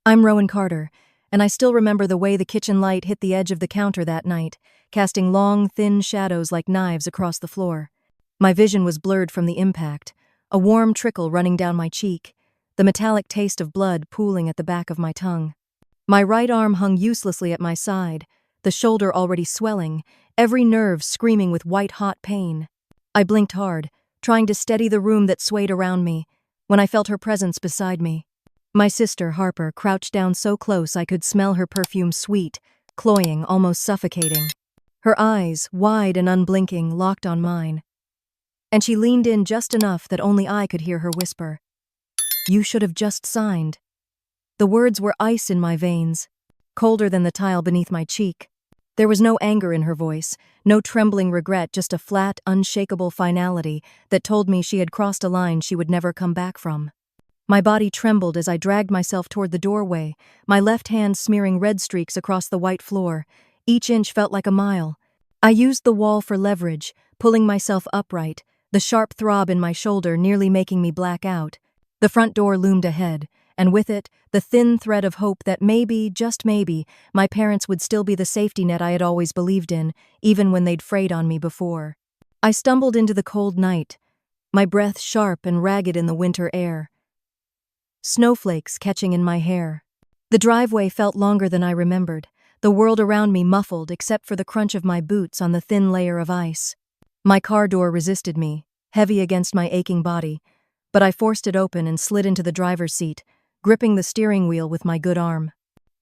I'm Rowan Carter, and I still remember the way the kitchen light hit the edge of the counter that night, casting long, thin shadows like knives across the floor. My vision was blurred from the impact, a warm trickle running down my cheek, the metallic taste of blood pooling at the back of my tongue. My right arm hung uselessly at my side, the shoulder already swelling, every nerve screaming with white-hot pain. I blinked hard, trying to steady the room that swayed around me, when I felt her presence beside me. My sister, Harper, crouched down so close I could smell her perfume sweet, cloying, almost suffocating. Her eyes, wide and unblinking, locked on mine. And she leaned in just enough that only I could hear her whisper, "You should have just signed." The words were ice in my veins, colder than the tile beneath my cheek. There was no anger in her voice, no trembling regret, just a flat, unshakable finality that told me she had crossed a line she would never come back from. My body trembled as I dragged myself toward the doorway, my left hand smearing red streaks across the white floor. Each inch felt like a mile. I used the wall for leverage, pulling myself upright, the sharp throb in my shoulder nearly making me black out. The front door loomed ahead, and with it, the thin thread of hope that maybe, just maybe, my parents would still be the safety net I had always believed in, even when they'd frayed on me before. I stumbled into the cold night, my breath sharp and ragged in the winter air. Snowflakes catching in my hair. The driveway felt longer than I remembered, the world around me muffled except for the crunch of my boots on the thin layer of ice. My car door resisted me, heavy against my aching body, but I forced it open and slid into the driver's seat, gripping the steering wheel with my good arm.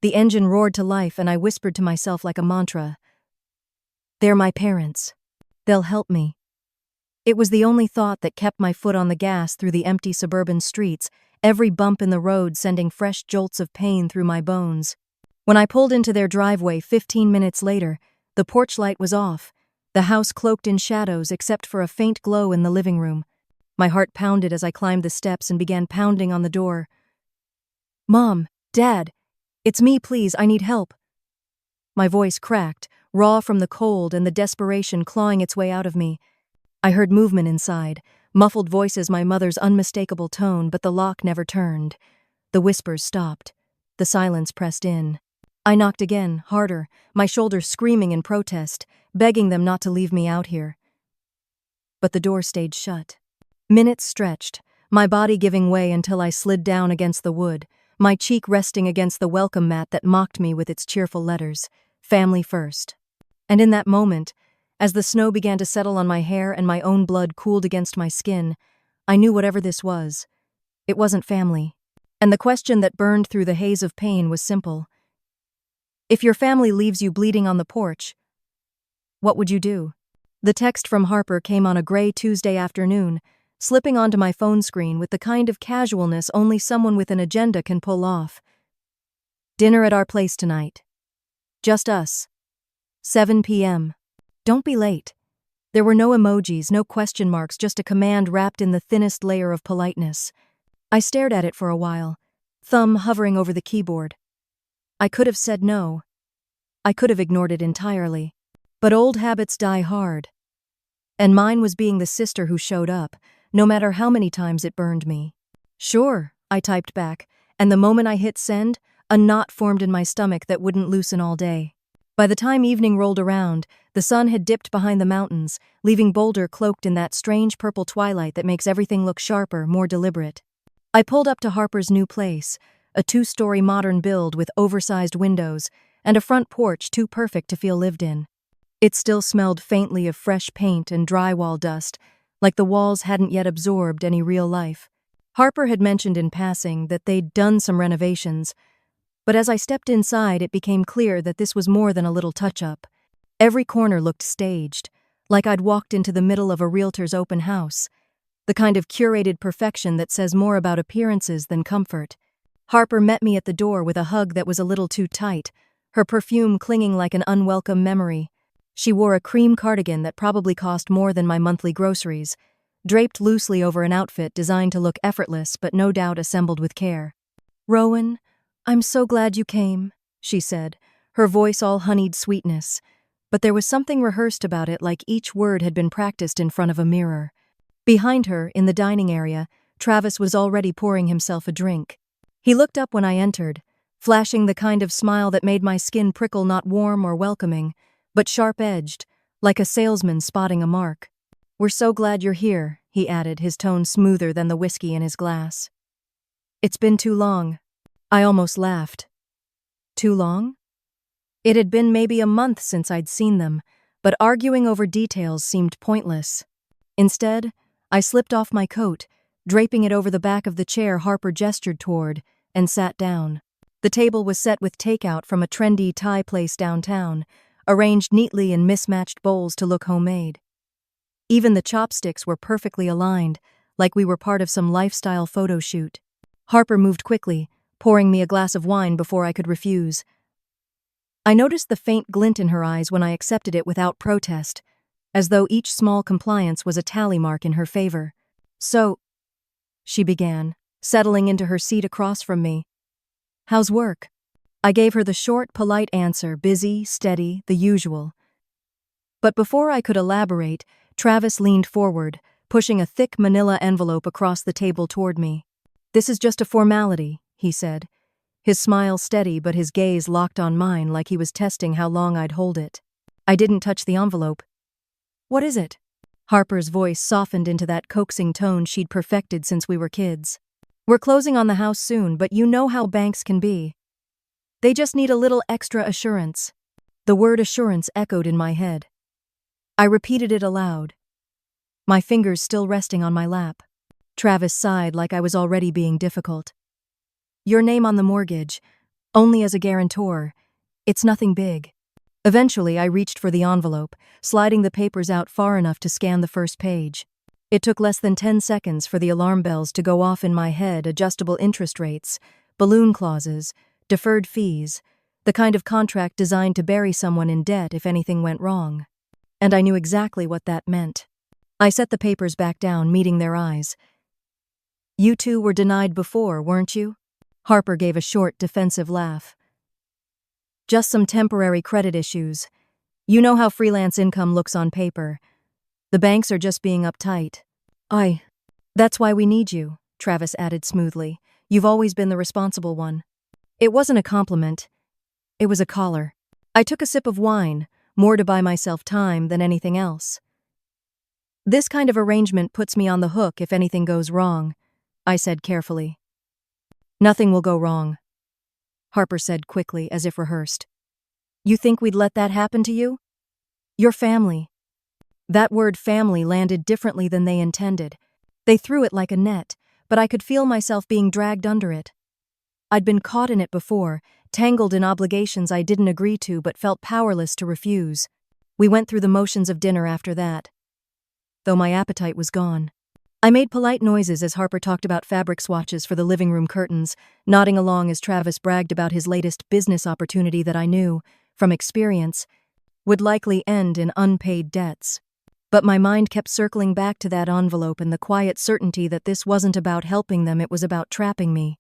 The engine roared to life and I whispered to myself like a mantra, "They're my parents. They'll help me." It was the only thought that kept my foot on the gas through the empty suburban streets, every bump in the road sending fresh jolts of pain through my bones. When I pulled into their driveway 15 minutes later, the porch light was off, the house cloaked in shadows except for a faint glow in the living room. My heart pounded as I climbed the steps and began pounding on the door. "Mom, Dad, it's me, please, I need help." My voice cracked, raw from the cold and the desperation clawing its way out of me. I heard movement inside, muffled voices, my mother's unmistakable tone, but the lock never turned. The whispers stopped. The silence pressed in. I knocked again, harder, my shoulders screaming in protest, begging them not to leave me out here. But the door stayed shut. Minutes stretched, my body giving way until I slid down against the wood, my cheek resting against the welcome mat that mocked me with its cheerful letters, "Family First." And in that moment, as the snow began to settle on my hair and my own blood cooled against my skin, I knew whatever this was, it wasn't family. And the question that burned through the haze of pain was simple. If your family leaves you bleeding on the porch, what would you do? The text from Harper came on a gray Tuesday afternoon, slipping onto my phone screen with the kind of casualness only someone with an agenda can pull off. "Dinner at our place tonight. Just us. 7 p.m. Don't be late." There were no emojis, no question marks, just a command wrapped in the thinnest layer of politeness. I stared at it for a while, thumb hovering over the keyboard. I could have said no. I could have ignored it entirely. But old habits die hard. And mine was being the sister who showed up, no matter how many times it burned me. "Sure," I typed back, and the moment I hit send, a knot formed in my stomach that wouldn't loosen all day. By the time evening rolled around, the sun had dipped behind the mountains, leaving Boulder cloaked in that strange purple twilight that makes everything look sharper, more deliberate. I pulled up to Harper's new place, a 2-story modern build with oversized windows and a front porch too perfect to feel lived in. It still smelled faintly of fresh paint and drywall dust, like the walls hadn't yet absorbed any real life. Harper had mentioned in passing that they'd done some renovations, but as I stepped inside, it became clear that this was more than a little touch-up. Every corner looked staged, like I'd walked into the middle of a realtor's open house, the kind of curated perfection that says more about appearances than comfort. Harper met me at the door with a hug that was a little too tight, her perfume clinging like an unwelcome memory. She wore a cream cardigan that probably cost more than my monthly groceries, draped loosely over an outfit designed to look effortless but no doubt assembled with care. "Rowan, I'm so glad you came," she said, her voice all honeyed sweetness, but there was something rehearsed about it, like each word had been practiced in front of a mirror. Behind her, in the dining area, Travis was already pouring himself a drink. He looked up when I entered, flashing the kind of smile that made my skin prickle, not warm or welcoming, but sharp-edged, like a salesman spotting a mark. "We're so glad you're here," he added, his tone smoother than the whiskey in his glass. "It's been too long." I almost laughed. Too long? It had been maybe a month since I'd seen them, but arguing over details seemed pointless. Instead, I slipped off my coat, draping it over the back of the chair Harper gestured toward, and sat down. The table was set with takeout from a trendy Thai place downtown, arranged neatly in mismatched bowls to look homemade. Even the chopsticks were perfectly aligned, like we were part of some lifestyle photo shoot. Harper moved quickly, pouring me a glass of wine before I could refuse. I noticed the faint glint in her eyes when I accepted it without protest, as though each small compliance was a tally mark in her favor. "So," she began, settling into her seat across from me. "How's work?" I gave her the short, polite answer, busy, steady, the usual. But before I could elaborate, Travis leaned forward, pushing a thick manila envelope across the table toward me. "This is just a formality," he said, his smile steady but his gaze locked on mine like he was testing how long I'd hold it. I didn't touch the envelope. "What is it?" Harper's voice softened into that coaxing tone she'd perfected since we were kids. "We're closing on the house soon, but you know how banks can be. They just need a little extra assurance." The word assurance echoed in my head. I repeated it aloud, my fingers still resting on my lap. Travis sighed like I was already being difficult. "Your name on the mortgage, only as a guarantor. It's nothing big." Eventually, I reached for the envelope, sliding the papers out far enough to scan the first page. It took less than 10 seconds for the alarm bells to go off in my head: adjustable interest rates, balloon clauses, deferred fees, the kind of contract designed to bury someone in debt if anything went wrong. And I knew exactly what that meant. I set the papers back down, meeting their eyes. "You two were denied before, weren't you?" Harper gave a short, defensive laugh. "Just some temporary credit issues. You know how freelance income looks on paper. The banks are just being uptight." That's why we need you," Travis added smoothly. "You've always been the responsible one." It wasn't a compliment. It was a collar. I took a sip of wine, more to buy myself time than anything else. "This kind of arrangement puts me on the hook if anything goes wrong," I said carefully. "Nothing will go wrong," Harper said quickly, as if rehearsed. "You think we'd let that happen to you? Your family." That word family landed differently than they intended. They threw it like a net, but I could feel myself being dragged under it. I'd been caught in it before, tangled in obligations I didn't agree to but felt powerless to refuse. We went through the motions of dinner after that, though my appetite was gone. I made polite noises as Harper talked about fabric swatches for the living room curtains, nodding along as Travis bragged about his latest business opportunity that I knew, from experience, would likely end in unpaid debts. But my mind kept circling back to that envelope and the quiet certainty that this wasn't about helping them, it was about trapping me.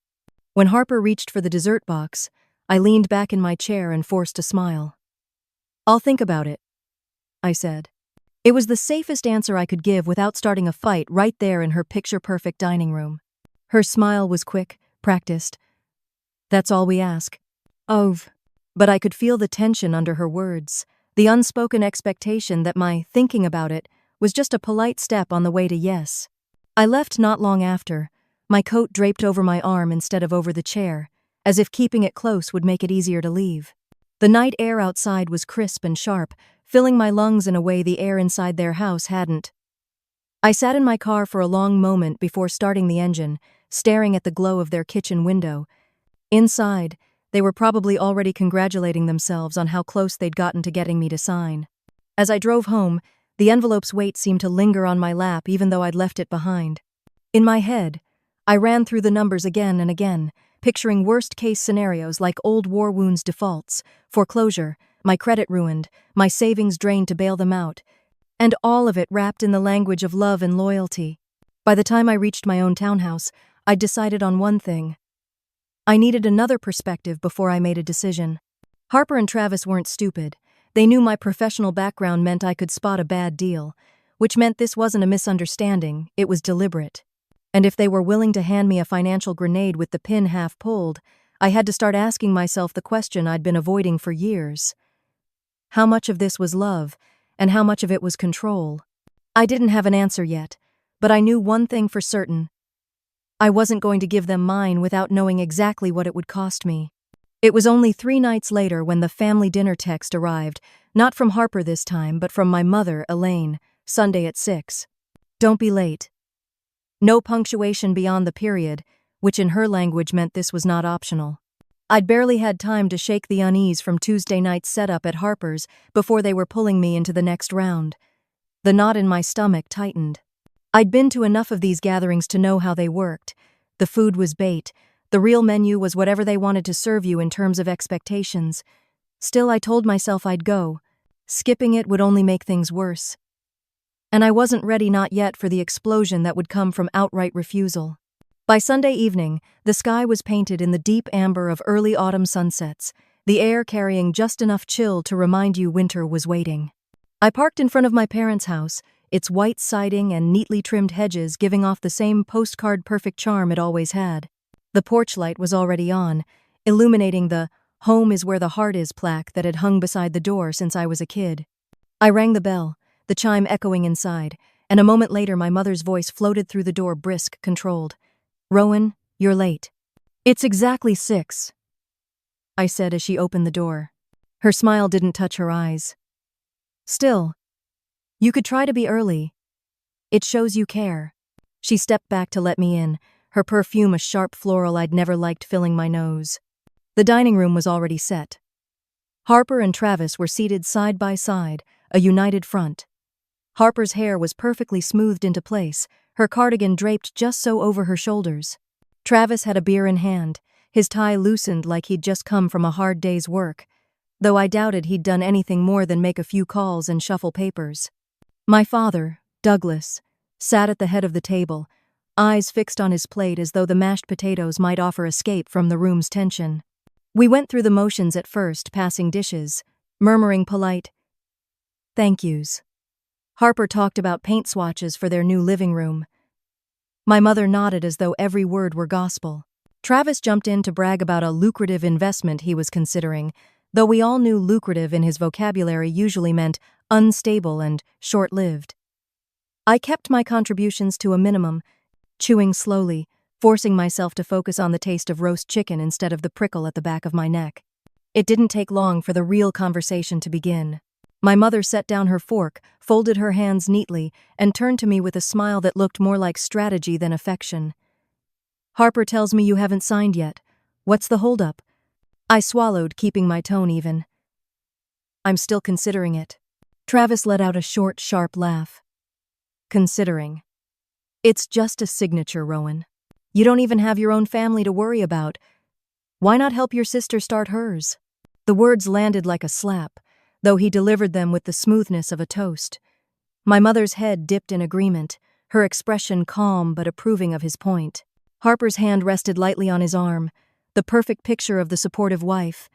When Harper reached for the dessert box, I leaned back in my chair and forced a smile. "I'll think about it," I said. It was the safest answer I could give without starting a fight right there in her picture-perfect dining room. Her smile was quick, practiced. "That's all we ask." But I could feel the tension under her words, the unspoken expectation that my thinking about it was just a polite step on the way to yes. I left not long after, my coat draped over my arm instead of over the chair, as if keeping it close would make it easier to leave. The night air outside was crisp and sharp, filling my lungs in a way the air inside their house hadn't. I sat in my car for a long moment before starting the engine, staring at the glow of their kitchen window. Inside, they were probably already congratulating themselves on how close they'd gotten to getting me to sign. As I drove home, the envelope's weight seemed to linger on my lap even though I'd left it behind. In my head, I ran through the numbers again and again, picturing worst-case scenarios like old war wounds defaults, foreclosure, my credit ruined, my savings drained to bail them out, and all of it wrapped in the language of love and loyalty. By the time I reached my own townhouse, I'd decided on one thing. I needed another perspective before I made a decision. Harper and Travis weren't stupid. They knew my professional background meant I could spot a bad deal, which meant this wasn't a misunderstanding, it was deliberate. And if they were willing to hand me a financial grenade with the pin half pulled, I had to start asking myself the question I'd been avoiding for years. How much of this was love, and how much of it was control? I didn't have an answer yet, but I knew one thing for certain. I wasn't going to give them mine without knowing exactly what it would cost me. It was only 3 nights later when the family dinner text arrived, not from Harper this time, but from my mother, Elaine, Sunday at 6. Don't be late. No punctuation beyond the period, which in her language meant this was not optional. I'd barely had time to shake the unease from Tuesday night's setup at Harper's before they were pulling me into the next round. The knot in my stomach tightened. I'd been to enough of these gatherings to know how they worked. The food was bait. The real menu was whatever they wanted to serve you in terms of expectations. Still, I told myself I'd go. Skipping it would only make things worse. And I wasn't ready, not yet, for the explosion that would come from outright refusal. By Sunday evening, the sky was painted in the deep amber of early autumn sunsets, the air carrying just enough chill to remind you winter was waiting. I parked in front of my parents' house, its white siding and neatly trimmed hedges giving off the same postcard-perfect charm it always had. The porch light was already on, illuminating the "Home is where the heart is" plaque that had hung beside the door since I was a kid. I rang the bell, the chime echoing inside, and a moment later my mother's voice floated through the door, brisk, controlled. "Rowan, you're late." "It's exactly 6, I said as she opened the door. Her smile didn't touch her eyes. "Still, you could try to be early. It shows you care." She stepped back to let me in, her perfume a sharp floral I'd never liked filling my nose. The dining room was already set. Harper and Travis were seated side by side, a united front. Harper's hair was perfectly smoothed into place, her cardigan draped just so over her shoulders. Travis had a beer in hand, his tie loosened like he'd just come from a hard day's work, though I doubted he'd done anything more than make a few calls and shuffle papers. My father, Douglas, sat at the head of the table, eyes fixed on his plate as though the mashed potatoes might offer escape from the room's tension. We went through the motions at first, passing dishes, murmuring polite thank yous. Harper talked about paint swatches for their new living room. My mother nodded as though every word were gospel. Travis jumped in to brag about a lucrative investment he was considering, though we all knew lucrative in his vocabulary usually meant unstable and short-lived. I kept my contributions to a minimum, chewing slowly, forcing myself to focus on the taste of roast chicken instead of the prickle at the back of my neck. It didn't take long for the real conversation to begin. My mother set down her fork, folded her hands neatly, and turned to me with a smile that looked more like strategy than affection. "Harper tells me you haven't signed yet. What's the holdup?" I swallowed, keeping my tone even. "I'm still considering it." Travis let out a short, sharp laugh. "Considering? It's just a signature, Rowan. You don't even have your own family to worry about. Why not help your sister start hers?" The words landed like a slap, though he delivered them with the smoothness of a toast. My mother's head dipped in agreement, her expression calm but approving of his point. Harper's hand rested lightly on his arm, the perfect picture of the supportive wife,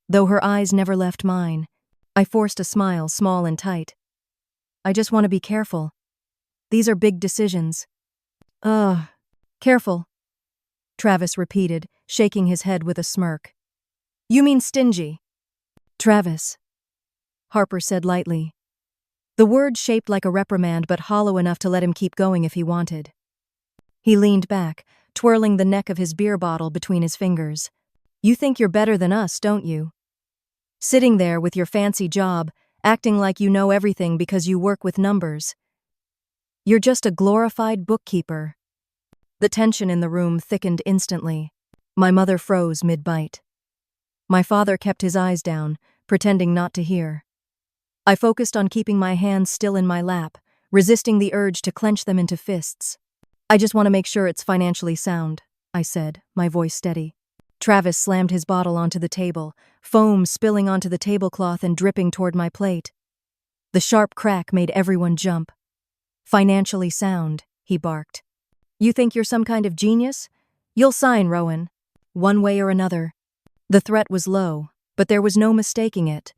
though her eyes never left mine. I forced a smile, small and tight. "I just want to be careful. These are big decisions." Careful," Travis repeated, shaking his head with a smirk. "You mean stingy." "Travis," Harper said lightly. The word shaped like a reprimand but hollow enough to let him keep going if he wanted. He leaned back, twirling the neck of his beer bottle between his fingers. "You think you're better than us, don't you? Sitting there with your fancy job, acting like you know everything because you work with numbers. You're just a glorified bookkeeper." The tension in the room thickened instantly. My mother froze mid-bite. My father kept his eyes down, pretending not to hear. I focused on keeping my hands still in my lap, resisting the urge to clench them into fists. "I just want to make sure it's financially sound," I said, my voice steady. Travis slammed his bottle onto the table, foam spilling onto the tablecloth and dripping toward my plate. The sharp crack made everyone jump. "Financially sound," he barked. "You think you're some kind of genius? You'll sign, Rowan. One way or another." The threat was low, but there was no mistaking it.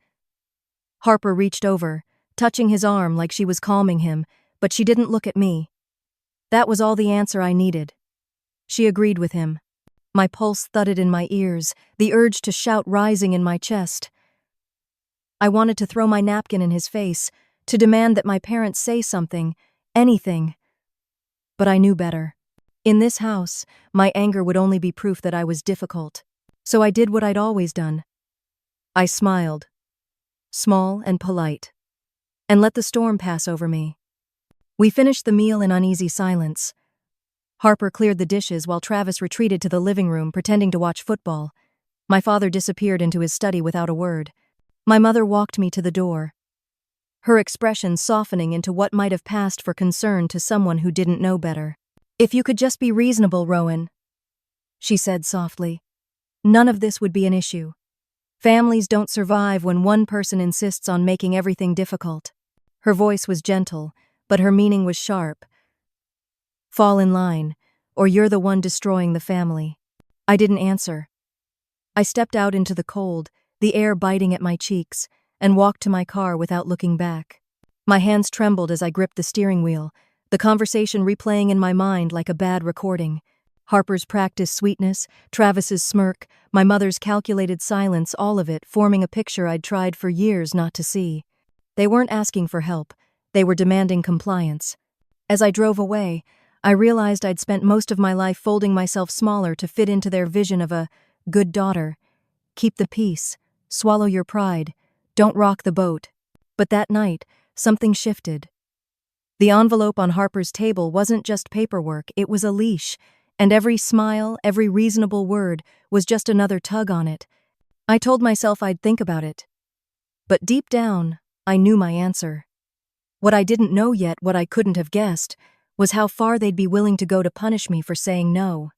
Harper reached over, touching his arm like she was calming him, but she didn't look at me. That was all the answer I needed. She agreed with him. My pulse thudded in my ears, the urge to shout rising in my chest. I wanted to throw my napkin in his face, to demand that my parents say something, anything. But I knew better. In this house, my anger would only be proof that I was difficult. So I did what I'd always done. I smiled, small and polite, and let the storm pass over me. We finished the meal in uneasy silence. Harper cleared the dishes while Travis retreated to the living room pretending to watch football. My father disappeared into his study without a word. My mother walked me to the door, her expression softening into what might have passed for concern to someone who didn't know better. "If you could just be reasonable, Rowan," she said softly. "None of this would be an issue. Families don't survive when one person insists on making everything difficult." Her voice was gentle, but her meaning was sharp. "Fall in line, or you're the one destroying the family." I didn't answer. I stepped out into the cold, the air biting at my cheeks, and walked to my car without looking back. My hands trembled as I gripped the steering wheel, the conversation replaying in my mind like a bad recording. Harper's practiced sweetness, Travis's smirk, my mother's calculated silence, all of it forming a picture I'd tried for years not to see. They weren't asking for help, they were demanding compliance. As I drove away, I realized I'd spent most of my life folding myself smaller to fit into their vision of a good daughter. Keep the peace, swallow your pride, don't rock the boat. But that night, something shifted. The envelope on Harper's table wasn't just paperwork, it was a leash, and every smile, every reasonable word was just another tug on it. I told myself I'd think about it. But deep down, I knew my answer. What I didn't know yet, what I couldn't have guessed, was how far they'd be willing to go to punish me for saying no.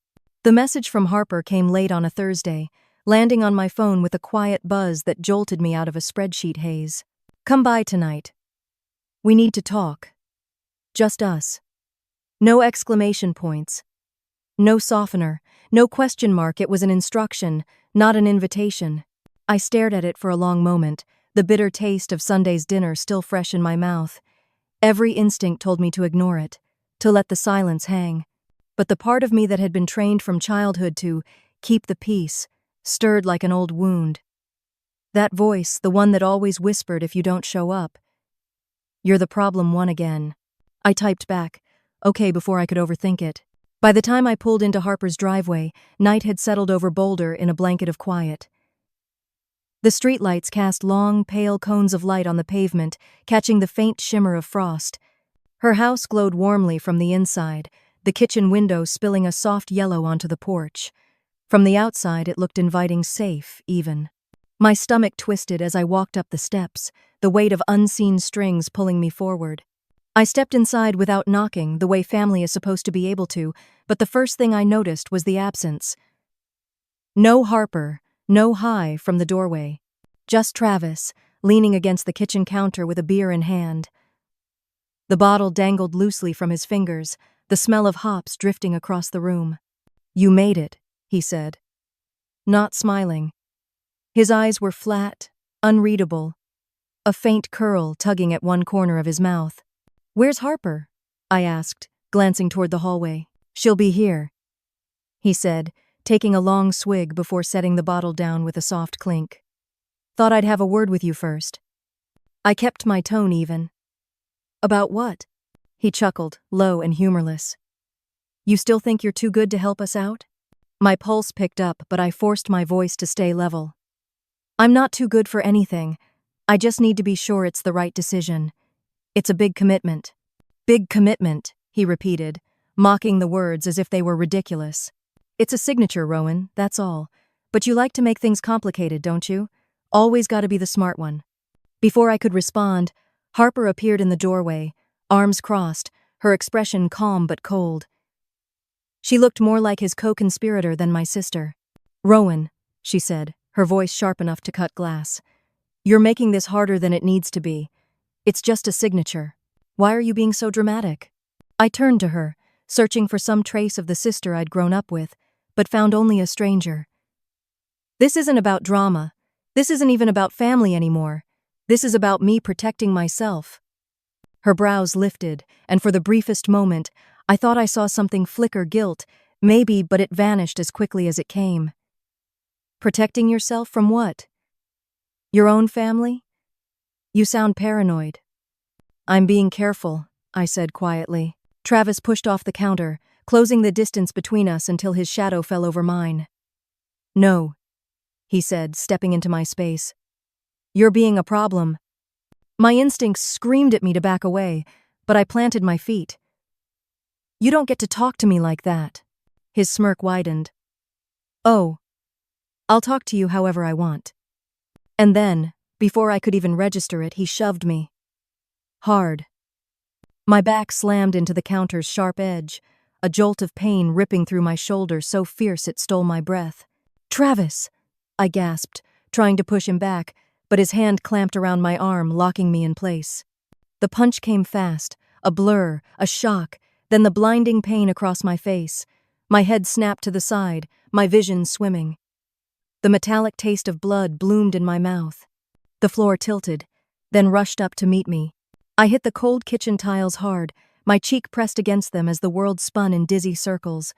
The message from Harper came late on a Thursday, landing on my phone with a quiet buzz that jolted me out of a spreadsheet haze. "Come by tonight. We need to talk. Just us." No exclamation points. No softener. No question mark. It was an instruction, not an invitation. I stared at it for a long moment, the bitter taste of Sunday's dinner still fresh in my mouth. Every instinct told me to ignore it, to let the silence hang. But the part of me that had been trained from childhood to keep the peace stirred like an old wound. That voice, the one that always whispered if you don't show up. "You're the problem one again." I typed back, "Okay," before I could overthink it. By the time I pulled into Harper's driveway, night had settled over Boulder in a blanket of quiet. The streetlights cast long, pale cones of light on the pavement, catching the faint shimmer of frost. Her house glowed warmly from the inside, the kitchen window spilling a soft yellow onto the porch. From the outside, it looked inviting, safe, even. My stomach twisted as I walked up the steps, the weight of unseen strings pulling me forward. I stepped inside without knocking, the way family is supposed to be able to, but the first thing I noticed was the absence. No Harper, no hi from the doorway. Just Travis, leaning against the kitchen counter with a beer in hand. The bottle dangled loosely from his fingers, the smell of hops drifting across the room. "You made it," he said, not smiling. His eyes were flat, unreadable, a faint curl tugging at one corner of his mouth. "Where's Harper?" I asked, glancing toward the hallway. "She'll be here," he said, taking a long swig before setting the bottle down with a soft clink. "Thought I'd have a word with you first." I kept my tone even. "About what?" He chuckled, low and humorless. "You still think you're too good to help us out?" My pulse picked up, but I forced my voice to stay level. "I'm not too good for anything. I just need to be sure it's the right decision. It's a big commitment." "Big commitment," he repeated, mocking the words as if they were ridiculous. "It's a signature, Rowan, that's all. But you like to make things complicated, don't you? Always gotta be the smart one." Before I could respond, Harper appeared in the doorway, arms crossed, her expression calm but cold. She looked more like his co-conspirator than my sister. "Rowan," she said, her voice sharp enough to cut glass. "You're making this harder than it needs to be. It's just a signature. Why are you being so dramatic?" I turned to her, searching for some trace of the sister I'd grown up with, but found only a stranger. "This isn't about drama. This isn't even about family anymore. This is about me protecting myself." Her brows lifted, and for the briefest moment, I thought I saw something flicker, guilt, Maybe, but it vanished as quickly as it came. Protecting yourself from what? Your own family? You sound paranoid. I'm being careful, I said quietly. Travis pushed off the counter, closing the distance between us until his shadow fell over mine. No, he said, stepping into my space. You're being a problem. My instincts screamed at me to back away, but I planted my feet. You don't get to talk to me like that. His smirk widened. Oh, I'll talk to you however I want. And then, before I could even register it, he shoved me. Hard. My back slammed into the counter's sharp edge, a jolt of pain ripping through my shoulder so fierce it stole my breath. Travis! I gasped, trying to push him back, but his hand clamped around my arm, locking me in place. The punch came fast, a blur, a shock, then the blinding pain across my face. My head snapped to the side, my vision swimming. The metallic taste of blood bloomed in my mouth. The floor tilted, then rushed up to meet me. I hit the cold kitchen tiles hard, my cheek pressed against them as the world spun in dizzy circles.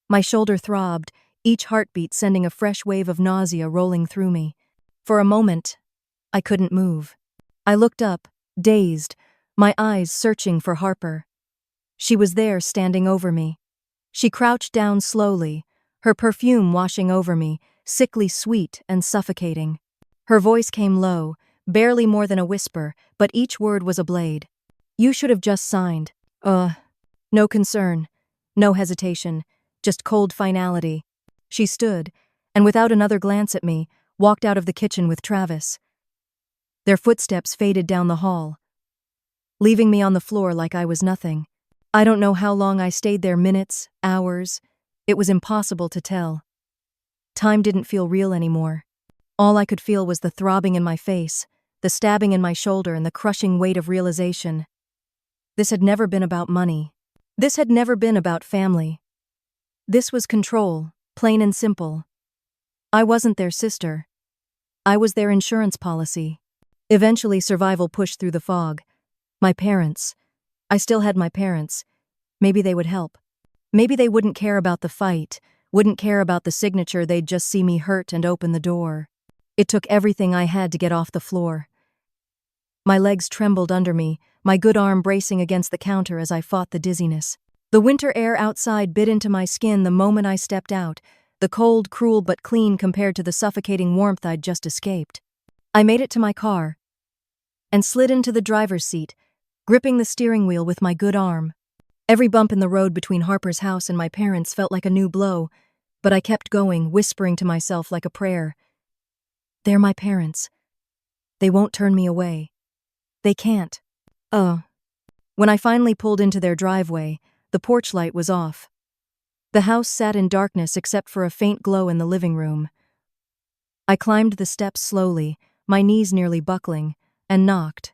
My shoulder throbbed, each heartbeat sending a fresh wave of nausea rolling through me. For a moment, I couldn't move. I looked up, dazed, my eyes searching for Harper. She was there, standing over me. She crouched down slowly, her perfume washing over me, sickly sweet and suffocating. Her voice came low, barely more than a whisper, but each word was a blade. You should have just signed. No concern, no hesitation, just cold finality. She stood, and without another glance at me, walked out of the kitchen with Travis. Their footsteps faded down the hall, leaving me on the floor like I was nothing. I don't know how long I stayed there, minutes, hours. It was impossible to tell. Time didn't feel real anymore. All I could feel was the throbbing in my face, the stabbing in my shoulder, and the crushing weight of realization. This had never been about money. This had never been about family. This was control, plain and simple. I wasn't their sister. I was their insurance policy. Eventually, survival pushed through the fog. My parents. I still had my parents. Maybe they would help. Maybe they wouldn't care about the fight, wouldn't care about the signature, they'd just see me hurt and open the door. It took everything I had to get off the floor. My legs trembled under me, my good arm bracing against the counter as I fought the dizziness. The winter air outside bit into my skin the moment I stepped out, the cold, cruel but clean compared to the suffocating warmth I'd just escaped. I made it to my car and slid into the driver's seat, gripping the steering wheel with my good arm. Every bump in the road between Harper's house and my parents felt like a new blow, but I kept going, whispering to myself like a prayer. They're my parents. They won't turn me away. They can't. When I finally pulled into their driveway, the porch light was off. The house sat in darkness except for a faint glow in the living room. I climbed the steps slowly, my knees nearly buckling, and knocked.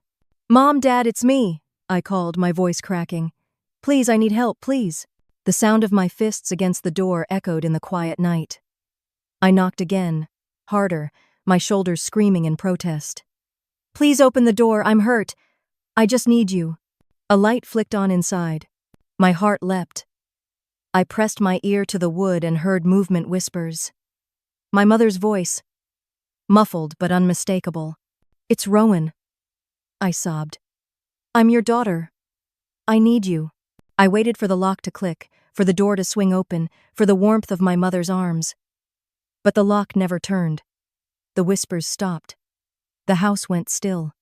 Mom, Dad, it's me, I called, my voice cracking. Please, I need help, please. The sound of my fists against the door echoed in the quiet night. I knocked again, harder, my shoulders screaming in protest. Please open the door, I'm hurt. I just need you. A light flicked on inside. My heart leapt. I pressed my ear to the wood and heard movement, whispers. My mother's voice, muffled but unmistakable. It's Rowan, I sobbed. I'm your daughter. I need you. I waited for the lock to click, for the door to swing open, for the warmth of my mother's arms. But the lock never turned. The whispers stopped. The house went still.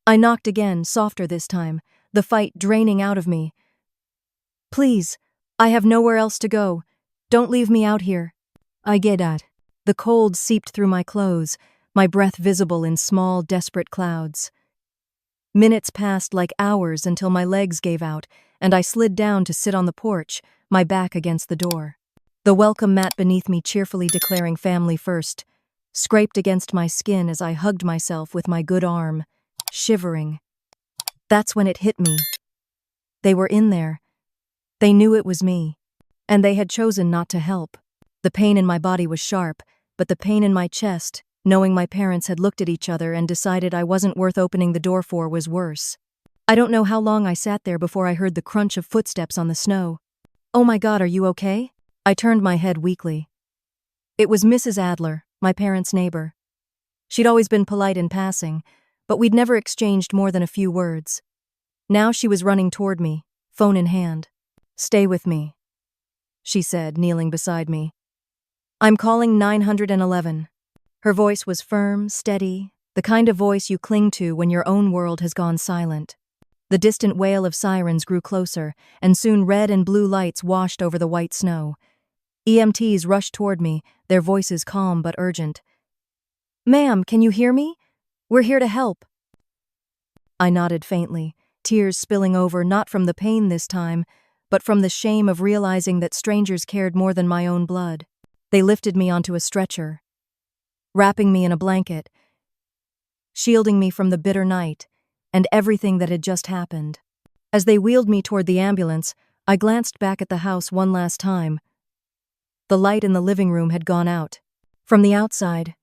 I knocked again, softer this time, the fight draining out of me. Please, I have nowhere else to go. Don't leave me out here. I get at. The cold seeped through my clothes, my breath visible in small, desperate clouds. Minutes passed like hours until my legs gave out, and I slid down to sit on the porch, my back against the door. The welcome mat beneath me cheerfully declaring family first, scraped against my skin as I hugged myself with my good arm, shivering. That's when it hit me. They were in there. They knew it was me. And they had chosen not to help. The pain in my body was sharp, but the pain in my chest, knowing my parents had looked at each other and decided I wasn't worth opening the door for, was worse. I don't know how long I sat there before I heard the crunch of footsteps on the snow. Oh my God, are you okay? I turned my head weakly. It was Mrs. Adler, my parents' neighbor. She'd always been polite in passing, but we'd never exchanged more than a few words. Now she was running toward me, phone in hand. "Stay with me," she said, kneeling beside me. "I'm calling 911. Her voice was firm, steady, the kind of voice you cling to when your own world has gone silent. The distant wail of sirens grew closer, and soon red and blue lights washed over the white snow. EMTs rushed toward me, their voices calm but urgent. "Ma'am, can you hear me? We're here to help." I nodded faintly, tears spilling over not from the pain this time, but from the shame of realizing that strangers cared more than my own blood. They lifted me onto a stretcher, wrapping me in a blanket, shielding me from the bitter night and everything that had just happened. As they wheeled me toward the ambulance, I glanced back at the house one last time. The light in the living room had gone out. From the outside,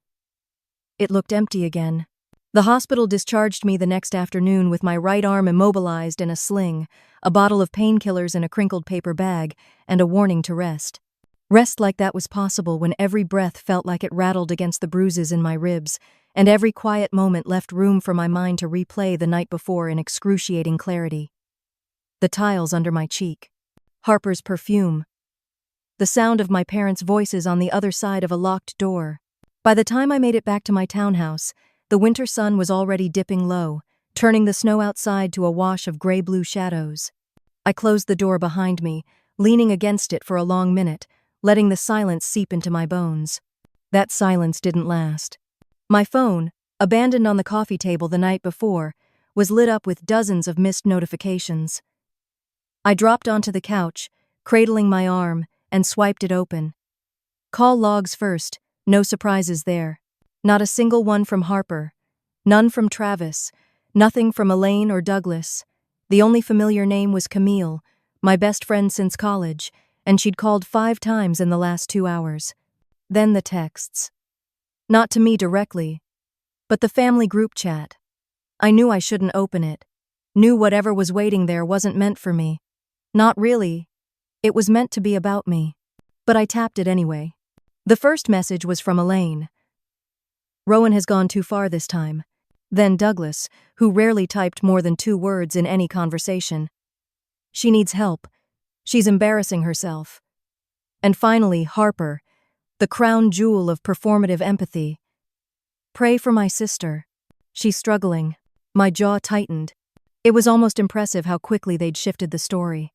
it looked empty again. The hospital discharged me the next afternoon with my right arm immobilized in a sling, a bottle of painkillers in a crinkled paper bag, and a warning to rest. Rest like that was possible when every breath felt like it rattled against the bruises in my ribs, and every quiet moment left room for my mind to replay the night before in excruciating clarity. The tiles under my cheek, Harper's perfume, the sound of my parents' voices on the other side of a locked door. By the time I made it back to my townhouse, the winter sun was already dipping low, turning the snow outside to a wash of gray-blue shadows. I closed the door behind me, leaning against it for a long minute, letting the silence seep into my bones. That silence didn't last. My phone, abandoned on the coffee table the night before, was lit up with dozens of missed notifications. I dropped onto the couch, cradling my arm, and swiped it open. Call logs first, no surprises there. Not a single one from Harper, none from Travis, nothing from Elaine or Douglas. The only familiar name was Camille, my best friend since college, and she'd called 5 times in the last 2 hours. Then the texts. Not to me directly, but the family group chat. I knew I shouldn't open it. Knew whatever was waiting there wasn't meant for me. Not really. It was meant to be about me. But I tapped it anyway. The first message was from Elaine. "Rowan has gone too far this time." Then Douglas, who rarely typed more than 2 words in any conversation. "She needs help. She's embarrassing herself." And finally, Harper, the crown jewel of performative empathy. "Pray for my sister. She's struggling." My jaw tightened. It was almost impressive how quickly they'd shifted the story.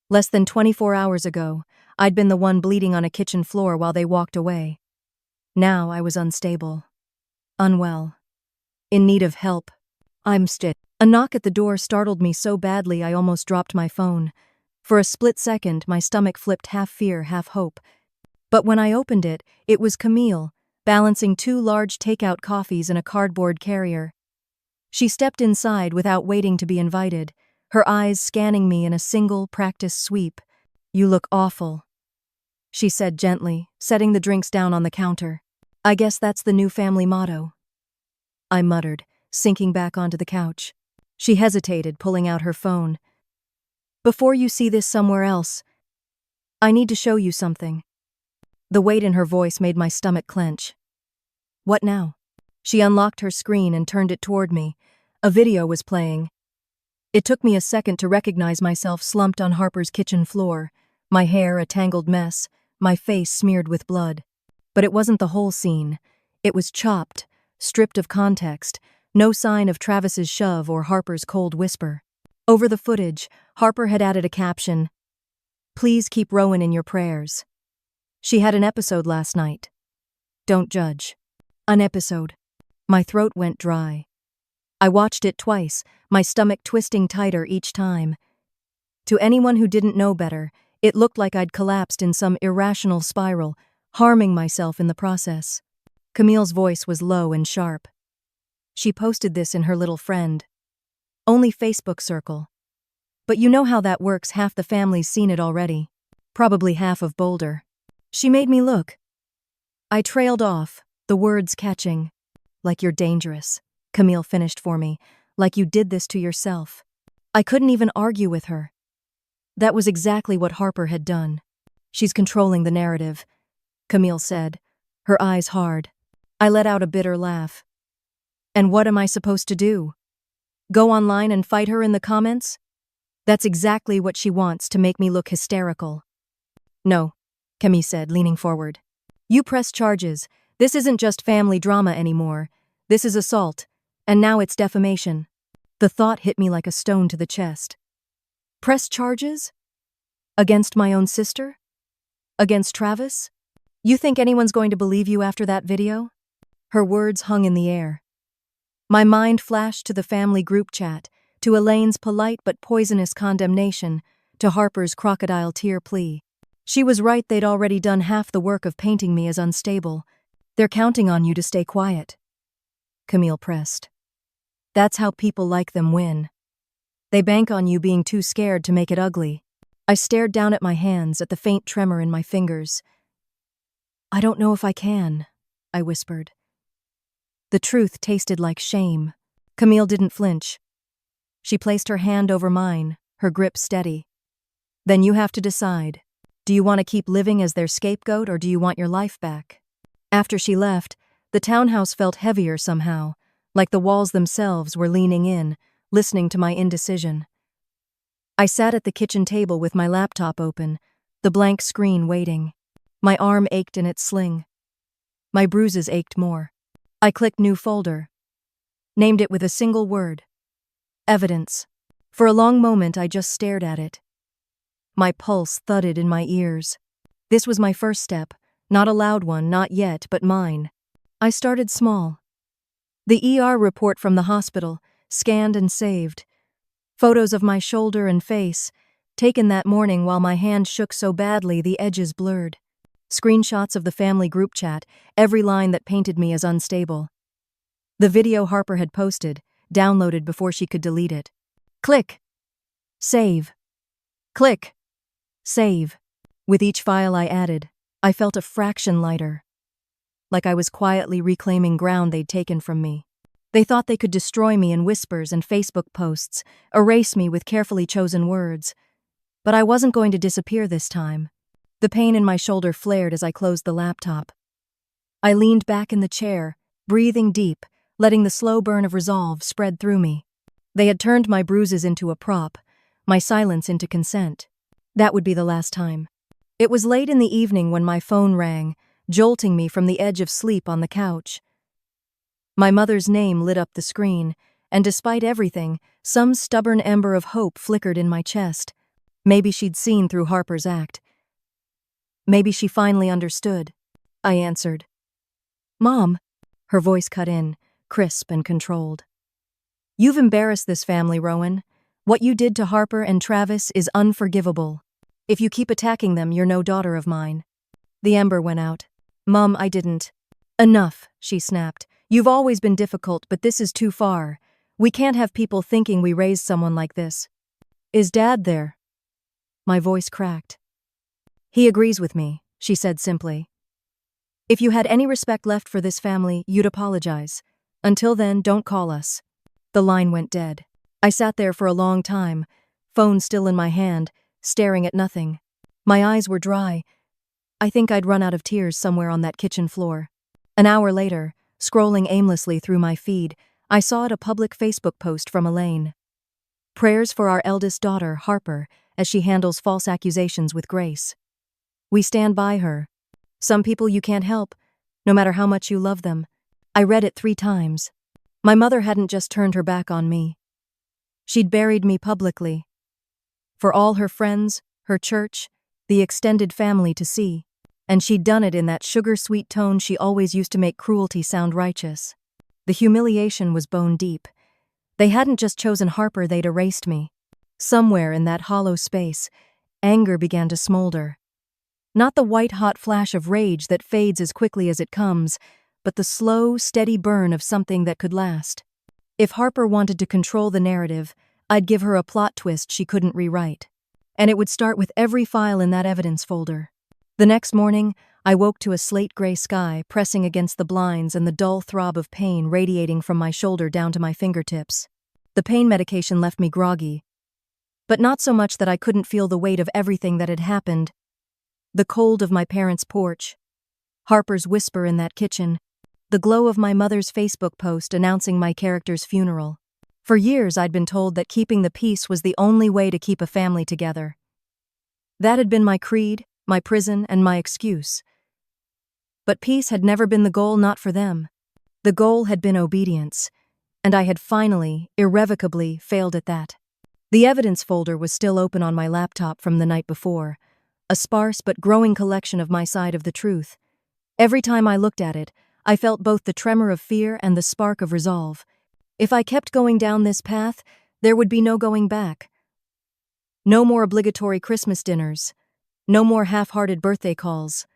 Less than 24 hours ago, I'd been the one bleeding on a kitchen floor while they walked away. Now I was unstable, unwell, in need of help. I'm still. A knock at the door startled me so badly I almost dropped my phone. For a split second, my stomach flipped half fear, half hope. But when I opened it, it was Camille, balancing 2 large takeout coffees in a cardboard carrier. She stepped inside without waiting to be invited, her eyes scanning me in a single, practiced sweep. "You look awful," she said gently, setting the drinks down on the counter. "I guess that's the new family motto," I muttered, sinking back onto the couch. She hesitated, pulling out her phone. "Before you see this somewhere else, I need to show you something." The weight in her voice made my stomach clench. "What now?" She unlocked her screen and turned it toward me. A video was playing. It took me a second to recognize myself slumped on Harper's kitchen floor, my hair a tangled mess, my face smeared with blood. But it wasn't the whole scene. It was chopped, stripped of context, no sign of Travis's shove or Harper's cold whisper. Over the footage, Harper had added a caption, "Please keep Rowan in your prayers. She had an episode last night. Don't judge." An episode. My throat went dry. I watched it twice, my stomach twisting tighter each time. To anyone who didn't know better, it looked like I'd collapsed in some irrational spiral, harming myself in the process. Camille's voice was low and sharp. She posted this in her little friend. Only Facebook circle. But you know how that works, half the family's seen it already. Probably half of Boulder. She made me look. I trailed off, the words catching. "Like you're dangerous," Camille finished for me, "like you did this to yourself." I couldn't even argue with her. That was exactly what Harper had done. She's controlling the narrative, Camille said, her eyes hard. I let out a bitter laugh. And what am I supposed to do? Go online and fight her in the comments? That's exactly what she wants, to make me look hysterical. No, Camille said, leaning forward. You press charges. This isn't just family drama anymore. This is assault, and now it's defamation. The thought hit me like a stone to the chest. Press charges? Against my own sister? Against Travis? You think anyone's going to believe you after that video? Her words hung in the air. My mind flashed to the family group chat, to Elaine's polite but poisonous condemnation, to Harper's crocodile tear plea. She was right, they'd already done half the work of painting me as unstable. They're counting on you to stay quiet. Camille pressed. That's how people like them win. They bank on you being too scared to make it ugly. I stared down at my hands, at the faint tremor in my fingers. I don't know if I can, I whispered. The truth tasted like shame. Camille didn't flinch. She placed her hand over mine, her grip steady. Then you have to decide. Do you want to keep living as their scapegoat, or do you want your life back? After she left, the townhouse felt heavier somehow, like the walls themselves were leaning in, listening to my indecision. I sat at the kitchen table with my laptop open, the blank screen waiting. My arm ached in its sling. My bruises ached more. I clicked new folder. Named it with a single word. Evidence. For a long moment I just stared at it. My pulse thudded in my ears. This was my first step, not a loud one, not yet, but mine. I started small. The ER report from the hospital, scanned and saved. Photos of my shoulder and face, taken that morning while my hand shook so badly the edges blurred. Screenshots of the family group chat, every line that painted me as unstable. The video Harper had posted, downloaded before she could delete it. Click. Save. Click. Save. With each file I added, I felt a fraction lighter. Like I was quietly reclaiming ground they'd taken from me. They thought they could destroy me in whispers and Facebook posts, erase me with carefully chosen words. But I wasn't going to disappear this time. The pain in my shoulder flared as I closed the laptop. I leaned back in the chair, breathing deep, letting the slow burn of resolve spread through me. They had turned my bruises into a prop, my silence into consent. That would be the last time. It was late in the evening when my phone rang, jolting me from the edge of sleep on the couch. My mother's name lit up the screen, and despite everything, some stubborn ember of hope flickered in my chest. Maybe she'd seen through Harper's act. Maybe she finally understood. I answered. Mom. Her voice cut in, crisp and controlled. You've embarrassed this family, Rowan. What you did to Harper and Travis is unforgivable. If you keep attacking them, you're no daughter of mine. The ember went out. Mom, I didn't. Enough, she snapped. You've always been difficult, but this is too far. We can't have people thinking we raised someone like this. Is Dad there? My voice cracked. He agrees with me, she said simply. If you had any respect left for this family, you'd apologize. Until then, don't call us. The line went dead. I sat there for a long time, phone still in my hand, staring at nothing. My eyes were dry. I think I'd run out of tears somewhere on that kitchen floor. An hour later, scrolling aimlessly through my feed, I saw a public Facebook post from Elaine. Prayers for our eldest daughter, Harper, as she handles false accusations with grace. We stand by her. Some people you can't help, no matter how much you love them. I read it 3 times. My mother hadn't just turned her back on me. She'd buried me publicly. For all her friends, her church, the extended family to see. And she'd done it in that sugar-sweet tone she always used to make cruelty sound righteous. The humiliation was bone deep. They hadn't just chosen Harper, they'd erased me. Somewhere in that hollow space, anger began to smolder. Not the white-hot flash of rage that fades as quickly as it comes, but the slow, steady burn of something that could last. If Harper wanted to control the narrative, I'd give her a plot twist she couldn't rewrite. And it would start with every file in that evidence folder. The next morning, I woke to a slate-gray sky pressing against the blinds and the dull throb of pain radiating from my shoulder down to my fingertips. The pain medication left me groggy, but not so much that I couldn't feel the weight of everything that had happened. The cold of my parents' porch, Harper's whisper in that kitchen, the glow of my mother's Facebook post announcing my character's funeral. For years I'd been told that keeping the peace was the only way to keep a family together. That had been my creed, my prison, and my excuse. But peace had never been the goal, not for them. The goal had been obedience, and I had finally, irrevocably, failed at that. The evidence folder was still open on my laptop from the night before, a sparse but growing collection of my side of the truth. Every time I looked at it, I felt both the tremor of fear and the spark of resolve. If I kept going down this path, there would be no going back. No more obligatory Christmas dinners. No more half-hearted birthday calls.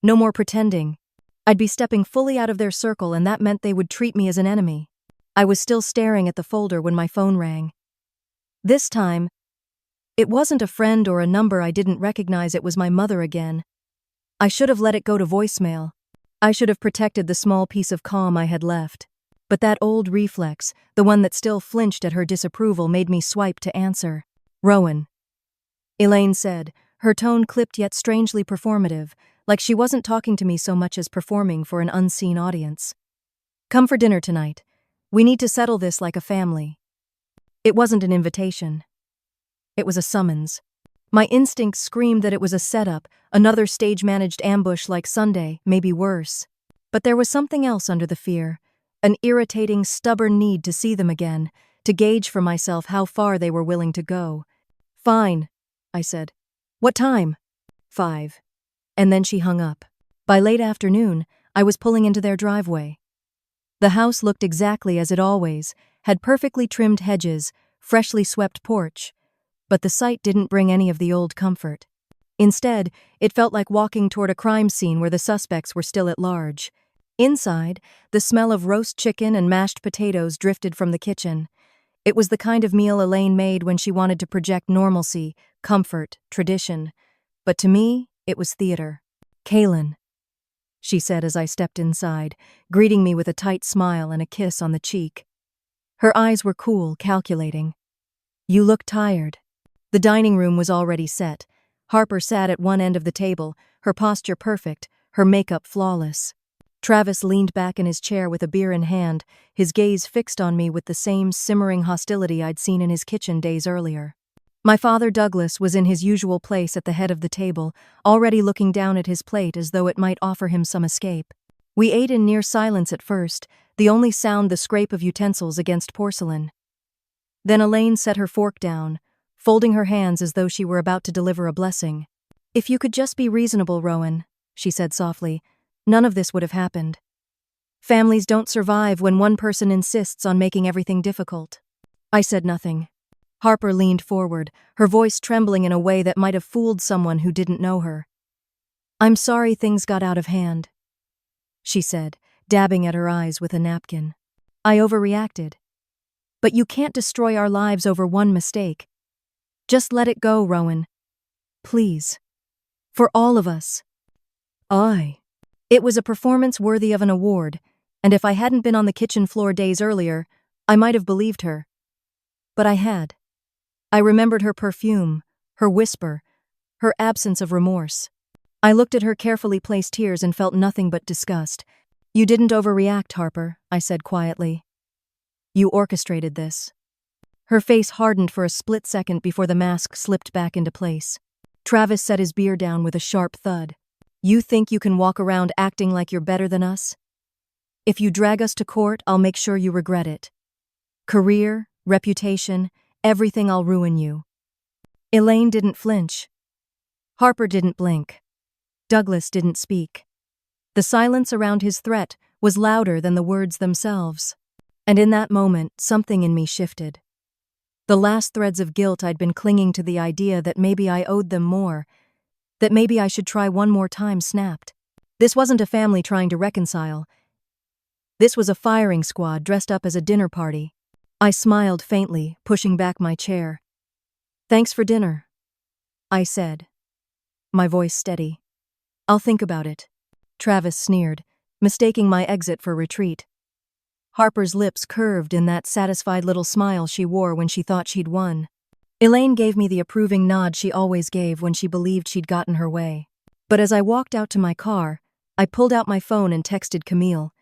No more pretending. I'd be stepping fully out of their circle, and that meant they would treat me as an enemy. I was still staring at the folder when my phone rang. This time, it wasn't a friend or a number I didn't recognize. It was my mother again. I should have let it go to voicemail. I should have protected the small piece of calm I had left. But that old reflex, the one that still flinched at her disapproval, made me swipe to answer. "Rowan," Elaine said, her tone clipped yet strangely performative, like she wasn't talking to me so much as performing for an unseen audience. "Come for dinner tonight. We need to settle this like a family." It wasn't an invitation. It was a summons. My instincts screamed that it was a setup, another stage-managed ambush like Sunday, maybe worse. But there was something else under the fear, an irritating, stubborn need to see them again, to gauge for myself how far they were willing to go. "Fine," I said. "What time?" "5. And then she hung up. By late afternoon, I was pulling into their driveway. The house looked exactly as it always, had perfectly trimmed hedges, freshly swept porch, but the sight didn't bring any of the old comfort. Instead, it felt like walking toward a crime scene where the suspects were still at large. Inside, the smell of roast chicken and mashed potatoes drifted from the kitchen. It was the kind of meal Elaine made when she wanted to project normalcy, comfort, tradition. But to me, it was theater. "Kaylin," she said as I stepped inside, greeting me with a tight smile and a kiss on the cheek. Her eyes were cool, calculating. "You look tired." The dining room was already set. Harper sat at one end of the table, her posture perfect, her makeup flawless. Travis leaned back in his chair with a beer in hand, his gaze fixed on me with the same simmering hostility I'd seen in his kitchen days earlier. My father, Douglas, was in his usual place at the head of the table, already looking down at his plate as though it might offer him some escape. We ate in near silence at first, the only sound the scrape of utensils against porcelain. Then Elaine set her fork down, folding her hands as though she were about to deliver a blessing. "If you could just be reasonable, Rowan," she said softly, "none of this would have happened. Families don't survive when one person insists on making everything difficult." I said nothing. Harper leaned forward, her voice trembling in a way that might have fooled someone who didn't know her. "I'm sorry things got out of hand," she said, dabbing at her eyes with a napkin. "I overreacted. But you can't destroy our lives over one mistake. Just let it go, Rowan. Please. For all of us." It was a performance worthy of an award, and if I hadn't been on the kitchen floor days earlier, I might have believed her. But I had. I remembered her perfume, her whisper, her absence of remorse. I looked at her carefully placed tears and felt nothing but disgust. "You didn't overreact, Harper," I said quietly. "You orchestrated this." Her face hardened for a split second before the mask slipped back into place. Travis set his beer down with a sharp thud. "You think you can walk around acting like you're better than us? If you drag us to court, I'll make sure you regret it. Career, reputation, everything. I'll ruin you." Elaine didn't flinch. Harper didn't blink. Douglas didn't speak. The silence around his threat was louder than the words themselves. And in that moment, something in me shifted. The last threads of guilt I'd been clinging to, the idea that maybe I owed them more, that maybe I should try one more time, snapped. This wasn't a family trying to reconcile. This was a firing squad dressed up as a dinner party. I smiled faintly, pushing back my chair. "Thanks for dinner," I said, my voice steady. "I'll think about it." Travis sneered, mistaking my exit for retreat. Harper's lips curved in that satisfied little smile she wore when she thought she'd won. Elaine gave me the approving nod she always gave when she believed she'd gotten her way. But as I walked out to my car, I pulled out my phone and texted Camille.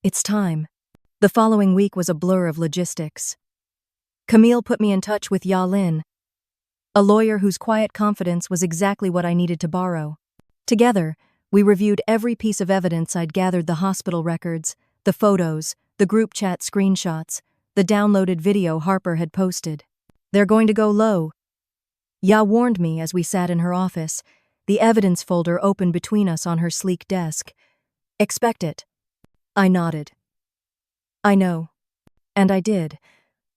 It's time. The following week was a blur of logistics. Camille put me in touch with Ya Lin, a lawyer whose quiet confidence was exactly what I needed to borrow. Together, we reviewed every piece of evidence I'd gathered: the hospital records, the photos, the group chat screenshots, the downloaded video Harper had posted. They're going to go low, Ya warned me as we sat in her office, the evidence folder open between us on her sleek desk. Expect it. I nodded. I know. And I did.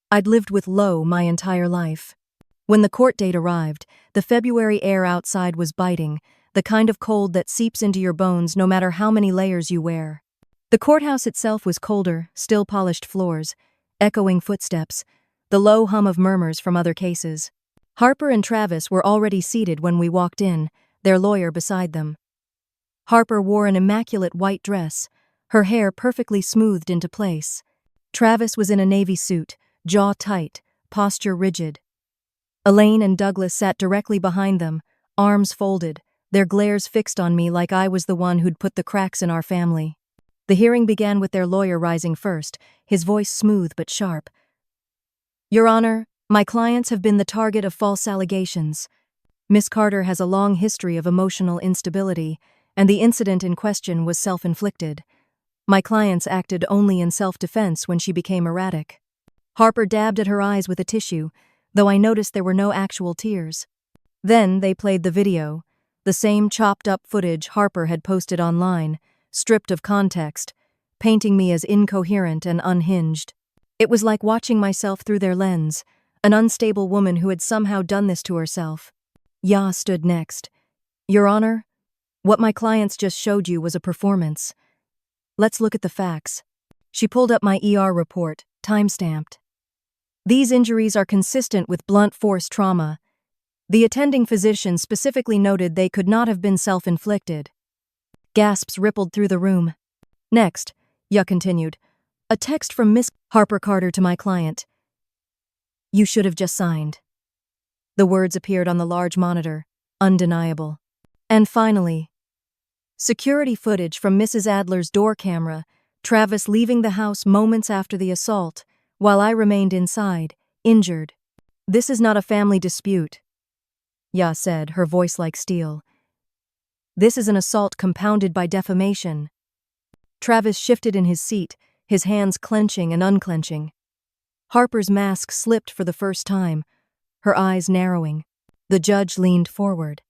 I'd lived with Lowe my entire life. When the court date arrived, the February air outside was biting, the kind of cold that seeps into your bones no matter how many layers you wear. The courthouse itself was colder, still polished floors, echoing footsteps, the low hum of murmurs from other cases. Harper and Travis were already seated when we walked in, their lawyer beside them. Harper wore an immaculate white dress, her hair perfectly smoothed into place. Travis was in a navy suit, jaw tight, posture rigid. Elaine and Douglas sat directly behind them, arms folded, their glares fixed on me like I was the one who'd put the cracks in our family. The hearing began with their lawyer rising first, his voice smooth but sharp. Your Honor, my clients have been the target of false allegations. Miss Carter has a long history of emotional instability, and the incident in question was self-inflicted. My clients acted only in self-defense when she became erratic. Harper dabbed at her eyes with a tissue, though I noticed there were no actual tears. Then they played the video, the same chopped-up footage Harper had posted online, stripped of context, painting me as incoherent and unhinged. It was like watching myself through their lens, an unstable woman who had somehow done this to herself. Ya stood next. Your Honor, what my clients just showed you was a performance. Let's look at the facts. She pulled up my ER report, time-stamped. These injuries are consistent with blunt force trauma. The attending physician specifically noted they could not have been self-inflicted. Gasps rippled through the room. Next, Ya continued, a text from Miss Harper Carter to my client. You should have just signed. The words appeared on the large monitor, undeniable. And finally, security footage from Mrs. Adler's door camera, Travis leaving the house moments after the assault, while I remained inside, injured. This is not a family dispute, Ya said, her voice like steel. This is an assault compounded by defamation. Travis shifted in his seat, his hands clenching and unclenching. Harper's mask slipped for the first time, her eyes narrowing. The judge leaned forward.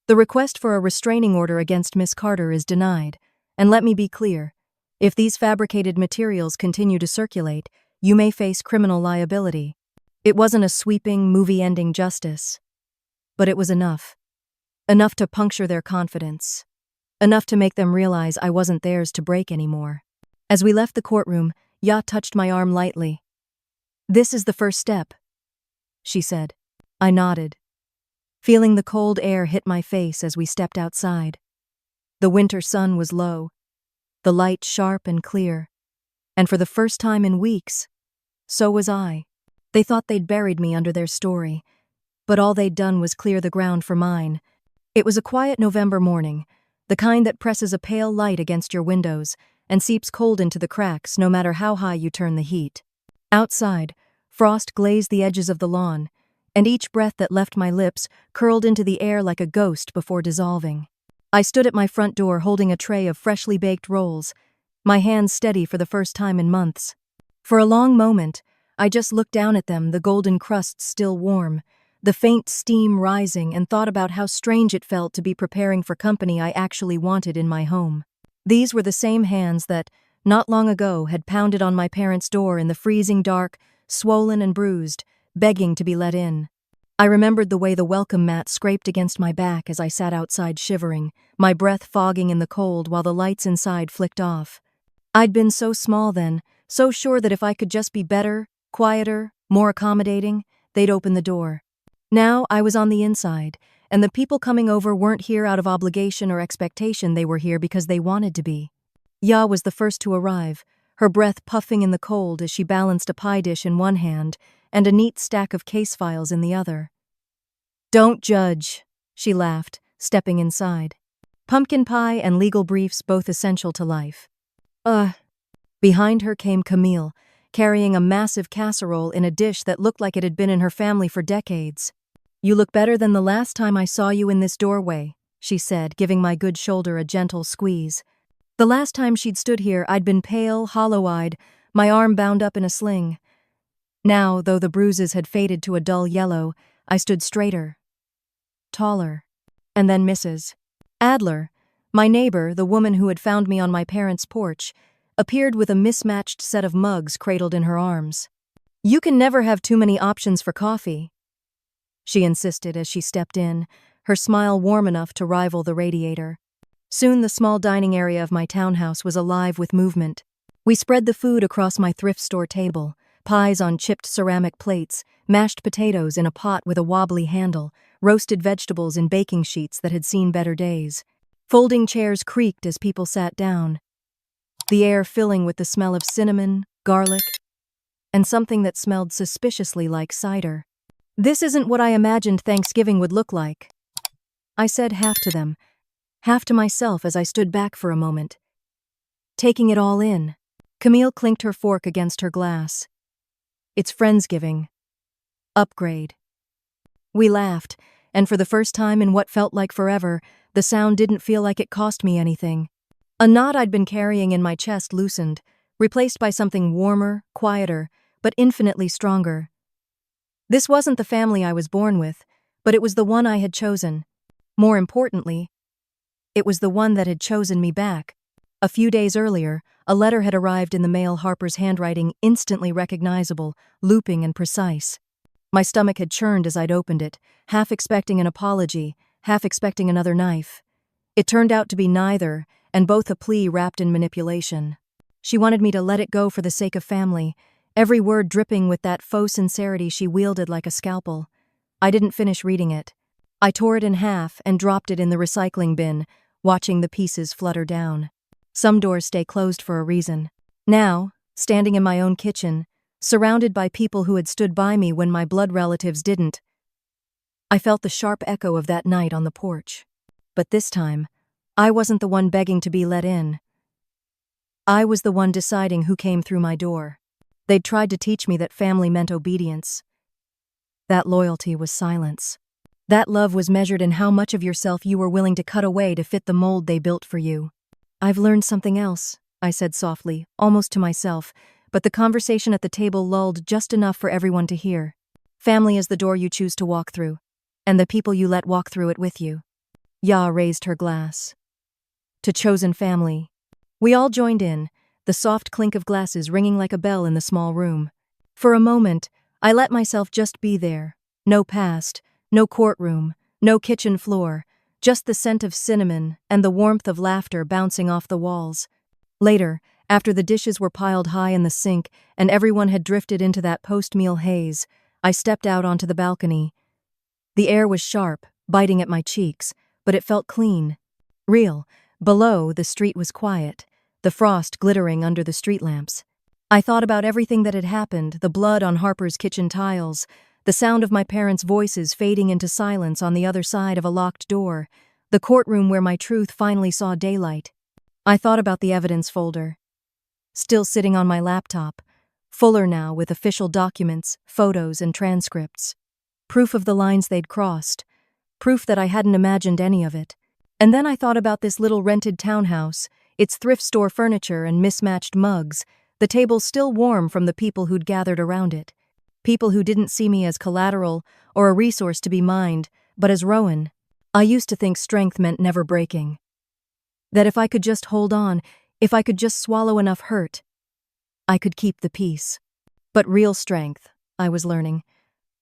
The request for a restraining order against Miss Carter is denied, and let me be clear, if these fabricated materials continue to circulate, you may face criminal liability. It wasn't a sweeping, movie-ending justice, but it was enough. Enough to puncture their confidence. Enough to make them realize I wasn't theirs to break anymore. As we left the courtroom, Ya touched my arm lightly. This is the first step, she said. I nodded, feeling the cold air hit my face as we stepped outside. The winter sun was low, the light sharp and clear, and for the first time in weeks, so was I. They thought they'd buried me under their story, but all they'd done was clear the ground for mine. It was a quiet November morning, the kind that presses a pale light against your windows and seeps cold into the cracks no matter how high you turn the heat. Outside, frost glazed the edges of the lawn, and each breath that left my lips curled into the air like a ghost before dissolving. I stood at my front door holding a tray of freshly baked rolls, my hands steady for the first time in months. For a long moment, I just looked down at them, the golden crusts still warm, the faint steam rising, and thought about how strange it felt to be preparing for company I actually wanted in my home. These were the same hands that, not long ago, had pounded on my parents' door in the freezing dark, swollen and bruised, begging to be let in. I remembered the way the welcome mat scraped against my back as I sat outside shivering, my breath fogging in the cold while the lights inside flicked off. I'd been so small then, so sure that if I could just be better, quieter, more accommodating, they'd open the door. Now I was on the inside, and the people coming over weren't here out of obligation or expectation, they were here because they wanted to be. Ya was the first to arrive, her breath puffing in the cold as she balanced a pie dish in one hand and a neat stack of case files in the other. Don't judge, she laughed, stepping inside. Pumpkin pie and legal briefs both essential to life. Behind her came Camille, carrying a massive casserole in a dish that looked like it had been in her family for decades. "You look better than the last time I saw you in this doorway," she said, giving my good shoulder a gentle squeeze. The last time she'd stood here, I'd been pale, hollow-eyed, my arm bound up in a sling. Now, though the bruises had faded to a dull yellow, I stood straighter, taller. And then Mrs. Adler, my neighbor, the woman who had found me on my parents' porch, appeared with a mismatched set of mugs cradled in her arms. "You can never have too many options for coffee," she insisted as she stepped in, her smile warm enough to rival the radiator. Soon the small dining area of my townhouse was alive with movement. We spread the food across my thrift store table, pies on chipped ceramic plates, mashed potatoes in a pot with a wobbly handle, roasted vegetables in baking sheets that had seen better days. Folding chairs creaked as people sat down, the air filling with the smell of cinnamon, garlic, and something that smelled suspiciously like cider. "This isn't what I imagined Thanksgiving would look like," I said, half to them, half to myself as I stood back for a moment, taking it all in. Camille clinked her fork against her glass. "It's Friendsgiving. Upgrade." We laughed, and for the first time in what felt like forever, the sound didn't feel like it cost me anything. A knot I'd been carrying in my chest loosened, replaced by something warmer, quieter, but infinitely stronger. This wasn't the family I was born with, but it was the one I had chosen. More importantly, it was the one that had chosen me back. A few days earlier, a letter had arrived in the mail, Harper's handwriting instantly recognizable, looping and precise. My stomach had churned as I'd opened it, half expecting an apology, half expecting another knife. It turned out to be neither, and both a plea wrapped in manipulation. She wanted me to let it go for the sake of family, every word dripping with that faux sincerity she wielded like a scalpel. I didn't finish reading it. I tore it in half and dropped it in the recycling bin, watching the pieces flutter down. Some doors stay closed for a reason. Now, standing in my own kitchen, surrounded by people who had stood by me when my blood relatives didn't, I felt the sharp echo of that night on the porch. But this time, I wasn't the one begging to be let in. I was the one deciding who came through my door. They'd tried to teach me that family meant obedience, that loyalty was silence, that love was measured in how much of yourself you were willing to cut away to fit the mold they built for you. "I've learned something else," I said softly, almost to myself, but the conversation at the table lulled just enough for everyone to hear. "Family is the door you choose to walk through, and the people you let walk through it with you." Ya raised her glass. "To chosen family." We all joined in, the soft clink of glasses ringing like a bell in the small room. For a moment, I let myself just be there. No past, no courtroom, no kitchen floor, just the scent of cinnamon and the warmth of laughter bouncing off the walls. Later, after the dishes were piled high in the sink and everyone had drifted into that post-meal haze, I stepped out onto the balcony. The air was sharp, biting at my cheeks, but it felt clean, real. Below, the street was quiet, the frost glittering under the street lamps. I thought about everything that had happened, the blood on Harper's kitchen tiles, the sound of my parents' voices fading into silence on the other side of a locked door, the courtroom where my truth finally saw daylight. I thought about the evidence folder, still sitting on my laptop, fuller now with official documents, photos, and transcripts. Proof of the lines they'd crossed, proof that I hadn't imagined any of it. And then I thought about this little rented townhouse, its thrift store furniture and mismatched mugs, the table still warm from the people who'd gathered around it. People who didn't see me as collateral or a resource to be mined, but as Rowan. I used to think strength meant never breaking. That if I could just hold on, if I could just swallow enough hurt, I could keep the peace. But real strength, I was learning,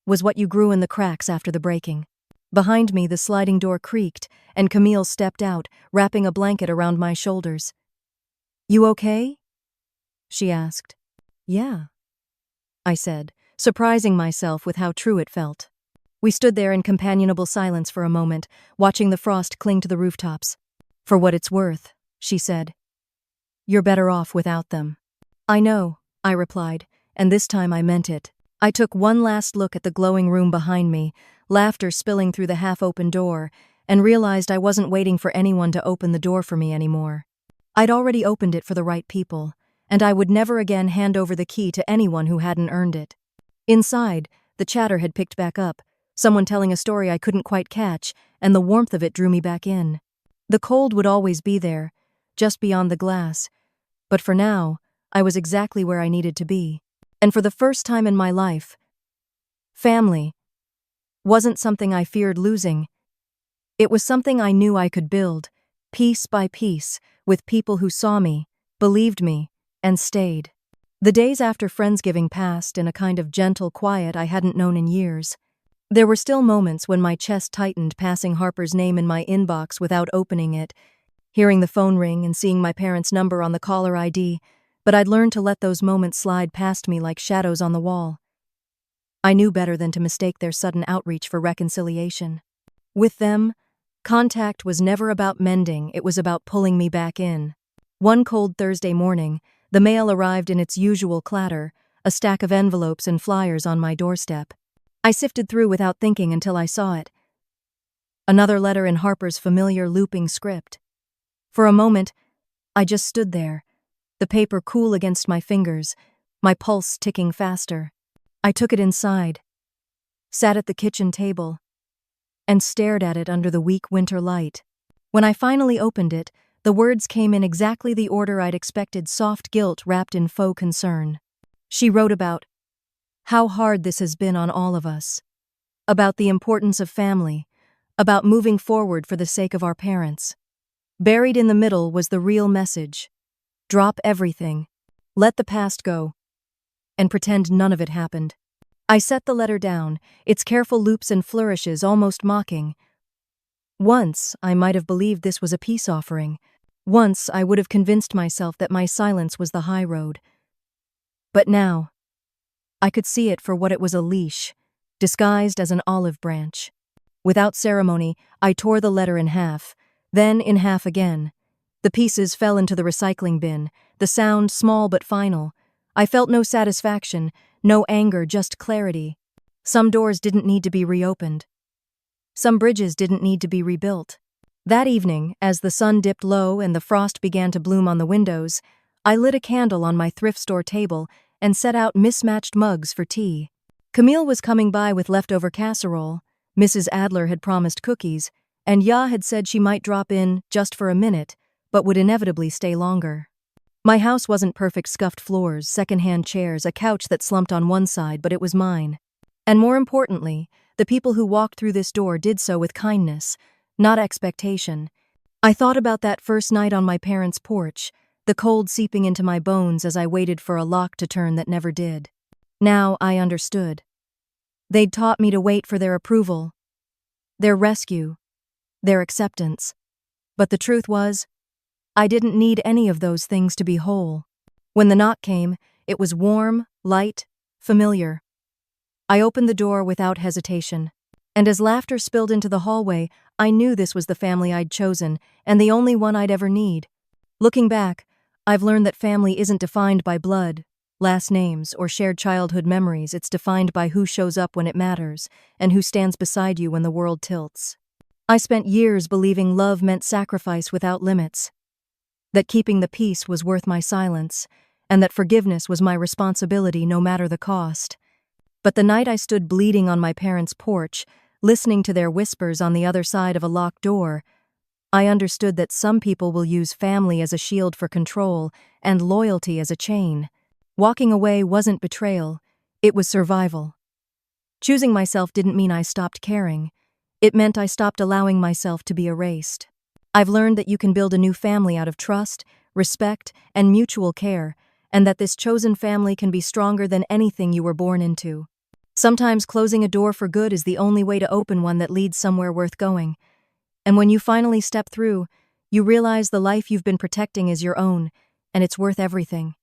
was what you grew in the cracks after the breaking. Behind me, the sliding door creaked, and Camille stepped out, wrapping a blanket around my shoulders. "You okay?" she asked. "Yeah," I said, surprising myself with how true it felt. We stood there in companionable silence for a moment, watching the frost cling to the rooftops. "For what it's worth," she said, "you're better off without them." "I know," I replied, and this time I meant it. I took one last look at the glowing room behind me, laughter spilling through the half-open door, and realized I wasn't waiting for anyone to open the door for me anymore. I'd already opened it for the right people, and I would never again hand over the key to anyone who hadn't earned it. Inside, the chatter had picked back up, someone telling a story I couldn't quite catch, and the warmth of it drew me back in. The cold would always be there, just beyond the glass, but for now, I was exactly where I needed to be. And for the first time in my life, family wasn't something I feared losing. It was something I knew I could build, piece by piece, with people who saw me, believed me, and stayed. The days after Friendsgiving passed in a kind of gentle quiet I hadn't known in years. There were still moments when my chest tightened passing Harper's name in my inbox without opening it, hearing the phone ring and seeing my parents' number on the caller ID, but I'd learned to let those moments slide past me like shadows on the wall. I knew better than to mistake their sudden outreach for reconciliation. With them, contact was never about mending, it was about pulling me back in. One cold Thursday morning, the mail arrived in its usual clatter, a stack of envelopes and flyers on my doorstep. I sifted through without thinking until I saw it. Another letter in Harper's familiar looping script. For a moment, I just stood there, the paper cool against my fingers, my pulse ticking faster. I took it inside, sat at the kitchen table, and stared at it under the weak winter light. When I finally opened it, the words came in exactly the order I'd expected, soft guilt wrapped in faux concern. She wrote about how hard this has been on all of us, about the importance of family, about moving forward for the sake of our parents. Buried in the middle was the real message: drop everything, let the past go, and pretend none of it happened. I set the letter down, its careful loops and flourishes almost mocking. Once, I might have believed this was a peace offering. Once, I would have convinced myself that my silence was the high road. But now, I could see it for what it was: a leash, disguised as an olive branch. Without ceremony, I tore the letter in half, then in half again. The pieces fell into the recycling bin, the sound small but final. I felt no satisfaction, no anger, just clarity. Some doors didn't need to be reopened. Some bridges didn't need to be rebuilt. That evening, as the sun dipped low and the frost began to bloom on the windows, I lit a candle on my thrift store table and set out mismatched mugs for tea. Camille was coming by with leftover casserole, Mrs. Adler had promised cookies, and Ya had said she might drop in just for a minute, but would inevitably stay longer. My house wasn't perfect: scuffed floors, secondhand chairs, a couch that slumped on one side, but it was mine. And more importantly, the people who walked through this door did so with kindness, not expectation. I thought about that first night on my parents' porch, the cold seeping into my bones as I waited for a lock to turn that never did. Now I understood. They'd taught me to wait for their approval, their rescue, their acceptance. But the truth was, I didn't need any of those things to be whole. When the knock came, it was warm, light, familiar. I opened the door without hesitation, and as laughter spilled into the hallway, I knew this was the family I'd chosen, and the only one I'd ever need. Looking back, I've learned that family isn't defined by blood, last names, or shared childhood memories. It's defined by who shows up when it matters, and who stands beside you when the world tilts. I spent years believing love meant sacrifice without limits, that keeping the peace was worth my silence, and that forgiveness was my responsibility no matter the cost. But the night I stood bleeding on my parents' porch, listening to their whispers on the other side of a locked door, I understood that some people will use family as a shield for control and loyalty as a chain. Walking away wasn't betrayal, it was survival. Choosing myself didn't mean I stopped caring. It meant I stopped allowing myself to be erased. I've learned that you can build a new family out of trust, respect, and mutual care, and that this chosen family can be stronger than anything you were born into. Sometimes closing a door for good is the only way to open one that leads somewhere worth going. And when you finally step through, you realize the life you've been protecting is your own, and it's worth everything.